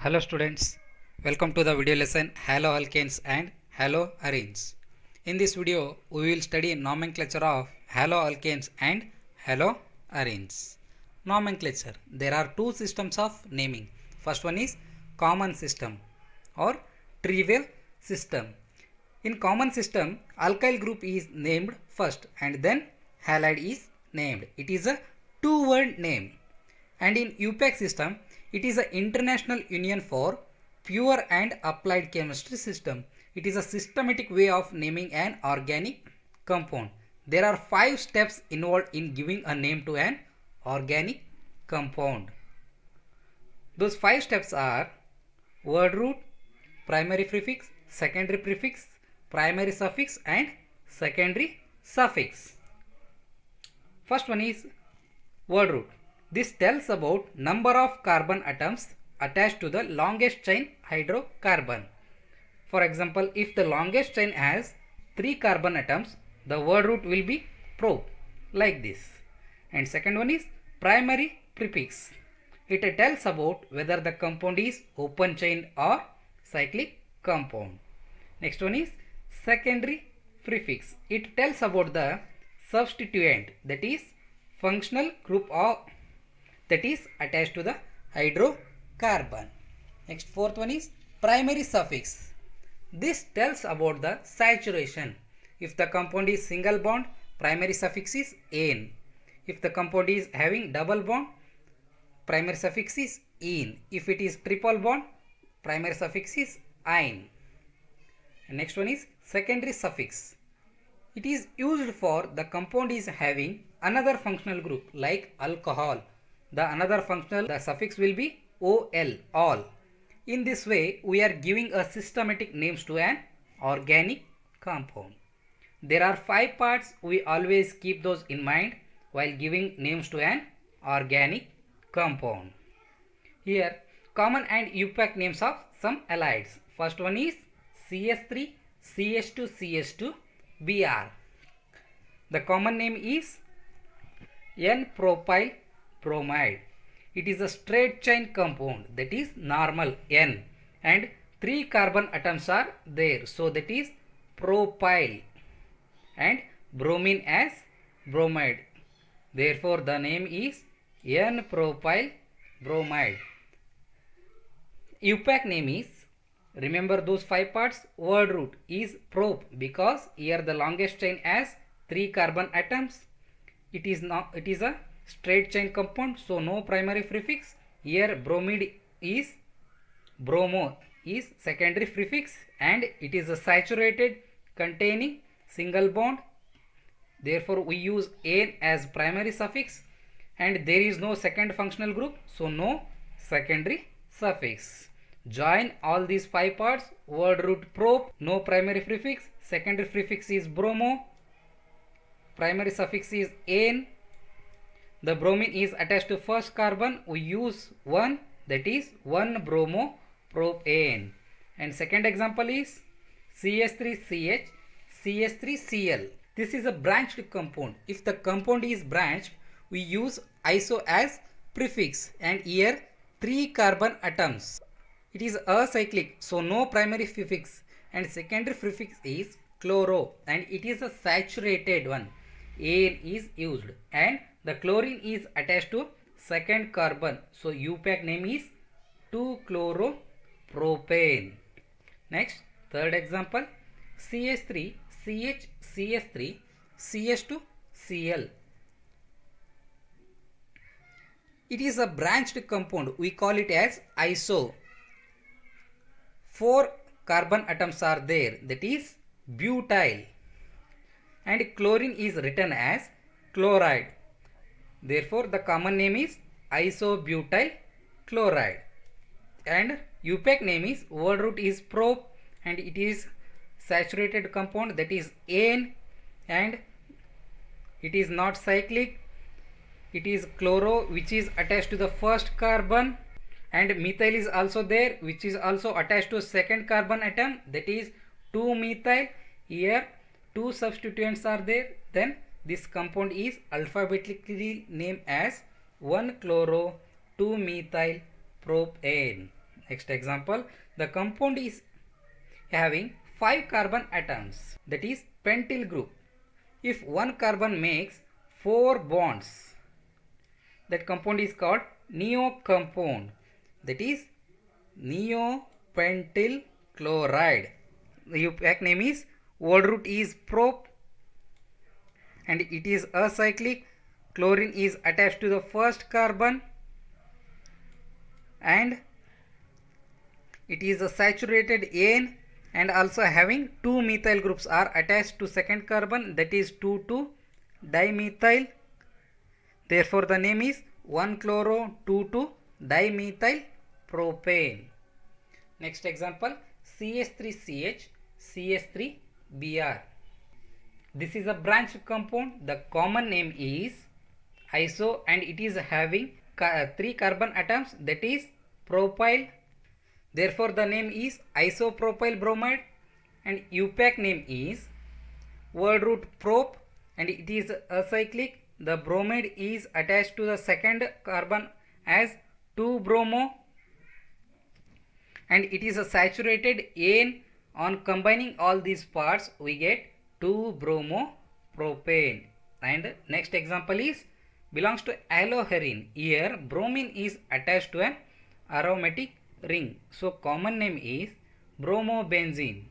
Hello students, welcome to the video lesson haloalkanes and haloarenes. In this video, we will study nomenclature of haloalkanes and haloarenes. Nomenclature. There are two systems of naming. First one is common system or trivial system. In common system, alkyl group is named first and then halide is named. It is a two-word name. And in UPAC system, it is an international union for pure and applied chemistry system. It is a systematic way of naming an organic compound. There are 5 steps involved in giving a name to an organic compound. Those 5 steps are word root, primary prefix, secondary prefix, primary suffix and secondary suffix. First one is word root. This tells about number of carbon atoms attached to the longest chain hydrocarbon. For example, if the longest chain has 3 carbon atoms, the word root will be pro, like this. And second one is primary prefix. It tells about whether the compound is open chain or cyclic compound. Next one is secondary prefix. It tells about the substituent, that is functional group of that is attached to the hydrocarbon. Next, fourth one is primary suffix. This tells about the saturation. If the compound is single bond, primary suffix is ane. If the compound is having double bond, primary suffix is ene. If it is triple bond, primary suffix is ine. And next one is secondary suffix. It is used for the compound is having another functional group like alcohol. The suffix will be ol, all. In this way, we are giving a systematic names to an organic compound. There are 5 parts. We always keep those in mind while giving names to an organic compound. Here, common and UPAC names of some halides. First one is CS3, CH2, CH2, Br. The common name is N-propyl bromide. It is a straight chain compound, that is normal N, and 3 carbon atoms are there, so that is propyl, and bromine as bromide. Therefore, the name is N-propyl bromide. UPAC name is, remember those 5 parts, word root is prop because here the longest chain has 3 carbon atoms. It is a straight chain compound, so no primary prefix. Here bromide is bromo is secondary prefix, and it is a saturated containing single bond. Therefore, we use ane as primary suffix, and there is no second functional group, so no secondary suffix. Join all these 5 parts. Word root prop, no primary prefix, secondary prefix is bromo, primary suffix is ane. The bromine is attached to first carbon. We use 1, that is 1 bromo propane. And second example is CH3CH, CH3Cl. This is a branched compound. If the compound is branched, we use iso as prefix, and here 3 carbon atoms. It is acyclic, so no primary prefix, and secondary prefix is chloro, and it is a saturated one. Ane is used, and the chlorine is attached to second carbon, so UPAC name is 2-chloropropane. Next, third example, CH3, CH, CH3, CH2, Cl. It is a branched compound. We call it as iso. 4 carbon atoms are there, that is butyl, and chlorine is written as chloride. Therefore, the common name is isobutyl chloride, and UPAC name is, word root is prop, and it is saturated compound, that is ane, and it is not cyclic. It is chloro, which is attached to the first carbon, and methyl is also there, which is also attached to second carbon atom, that is 2-methyl. Here 2 substituents are there. Then this compound is alphabetically named as 1-chloro 2-methyl propane. Next example, the compound is having 5 carbon atoms, that is pentyl group. If one carbon makes 4 bonds, that compound is called neo compound, that is neopentyl chloride. The UPAC name is, word root is prop, and it is acyclic. Chlorine is attached to the first carbon, and it is a saturated N, and also having 2 methyl groups are attached to second carbon, that is 2,2-dimethyl. Therefore the name is 1-chloro-2,2-dimethyl propane. Next example, CH3CH CH3Br. This is a branched compound. The common name is iso, and it is having 3 carbon atoms, that is propyl. Therefore the name is isopropyl bromide, and UPAC name is, word root prop, and it is acyclic. The bromide is attached to the second carbon as 2-bromo, and it is a saturated N. On combining all these parts we get 2-bromo propane. And next example is belongs to alloherine. Here bromine is attached to an aromatic ring, so common name is bromobenzene.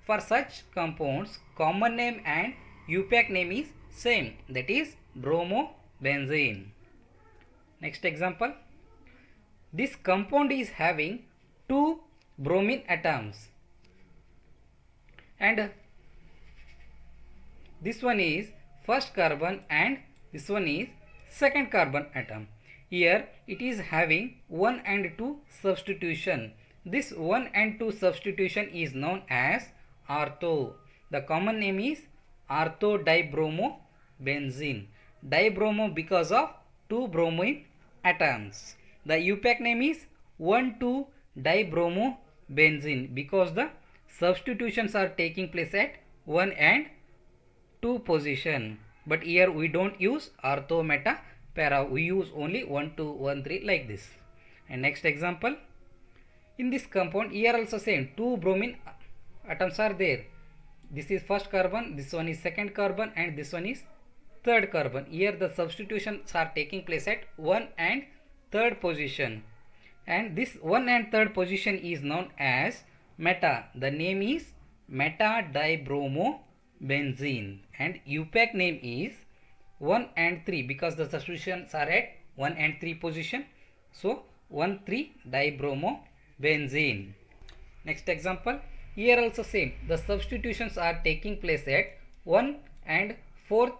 For such compounds, common name and UPAC name is same, that is bromobenzene. Next example, this compound is having 2 bromine atoms, and this one is first carbon and this one is second carbon atom. Here it is having 1 and 2 substitution. This 1 and 2 substitution is known as ortho. The common name is ortho-dibromobenzene. Dibromo because of 2 bromine atoms. The UPAC name is 1,2-dibromobenzene because the substitutions are taking place at 1 and 2 position. But here we don't use ortho, meta, para. We use only 1, 2, 1, 3 like this. And next example, in this compound here also same 2 bromine atoms are there. This is first carbon, this one is second carbon, and this one is third carbon. Here the substitutions are taking place at 1 and 3rd position, and this 1 and 3rd position is known as meta. The name is meta-dibromobenzene, and UPAC name is 1 and 3 because the substitutions are at 1 and 3 position, so 1,3-dibromobenzene. Next example, here also same, the substitutions are taking place at 1 and 4th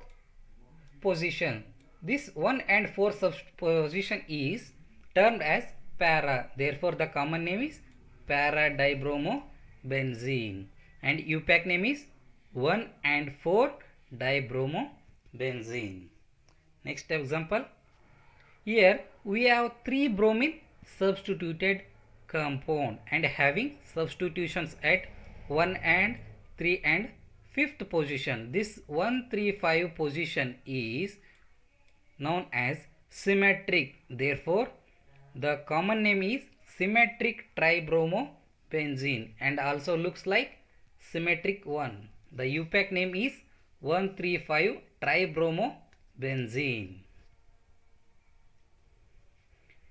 position. This 1 and 4 position is termed as para. Therefore the common name is para-dibromobenzene, and UPAC name is 1 and 4-dibromobenzene. Next example, here we have 3 bromine substituted compound and having substitutions at 1 and 3 and 5th position. This 1, 3, 5 position is known as symmetric. Therefore the common name is symmetric tribromobenzene, and also looks like symmetric one. The UPAC name is 1,3,5-tribromobenzene.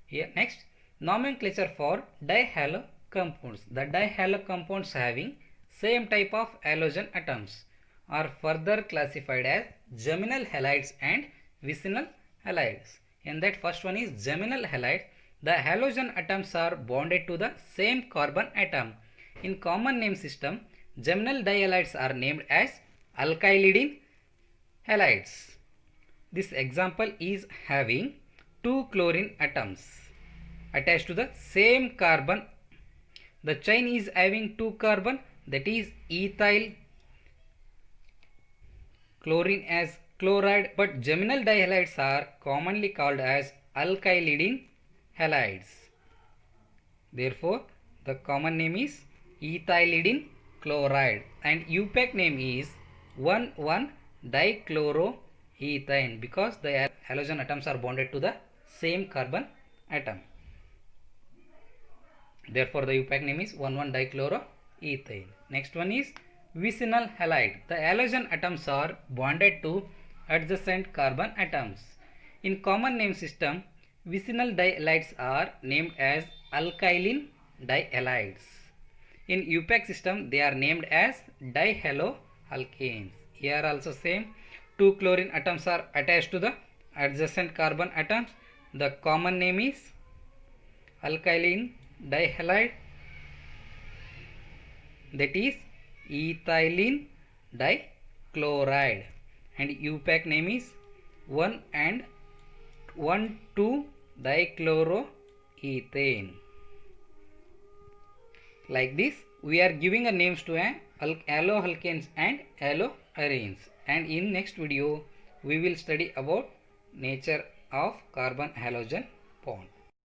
Here next, nomenclature for dihalo compounds. The dihalo compounds having same type of halogen atoms are further classified as geminal halides and vicinal halides. In that, first one is geminal halide. The halogen atoms are bonded to the same carbon atom. In common name system, geminal dihalides are named as alkylidine halides. This example is having 2 chlorine atoms attached to the same carbon. The chain is having 2 carbon, that is ethyl chlorine as chloride, but geminal dihalides are commonly called as alkylidine halides. Therefore the common name is ethylidine chloride, and UPAC name is 1,1-dichloroethane because the halogen atoms are bonded to the same carbon atom. Therefore, the UPAC name is 1,1-dichloroethane. Next one is vicinal halide. The halogen atoms are bonded to adjacent carbon atoms. In common name system, vicinal dihalides are named as alkylene dihalides. In UPAC system, they are named as dihaloalkanes. Here also same. Two chlorine atoms are attached to the adjacent carbon atoms. The common name is alkylene dihalide, that is ethylene dichloride, and UPAC name is 1,2-dichloroethane. Like this, we are giving a names to haloalkanes and haloarenes, and in next video we will study about nature of carbon halogen bond.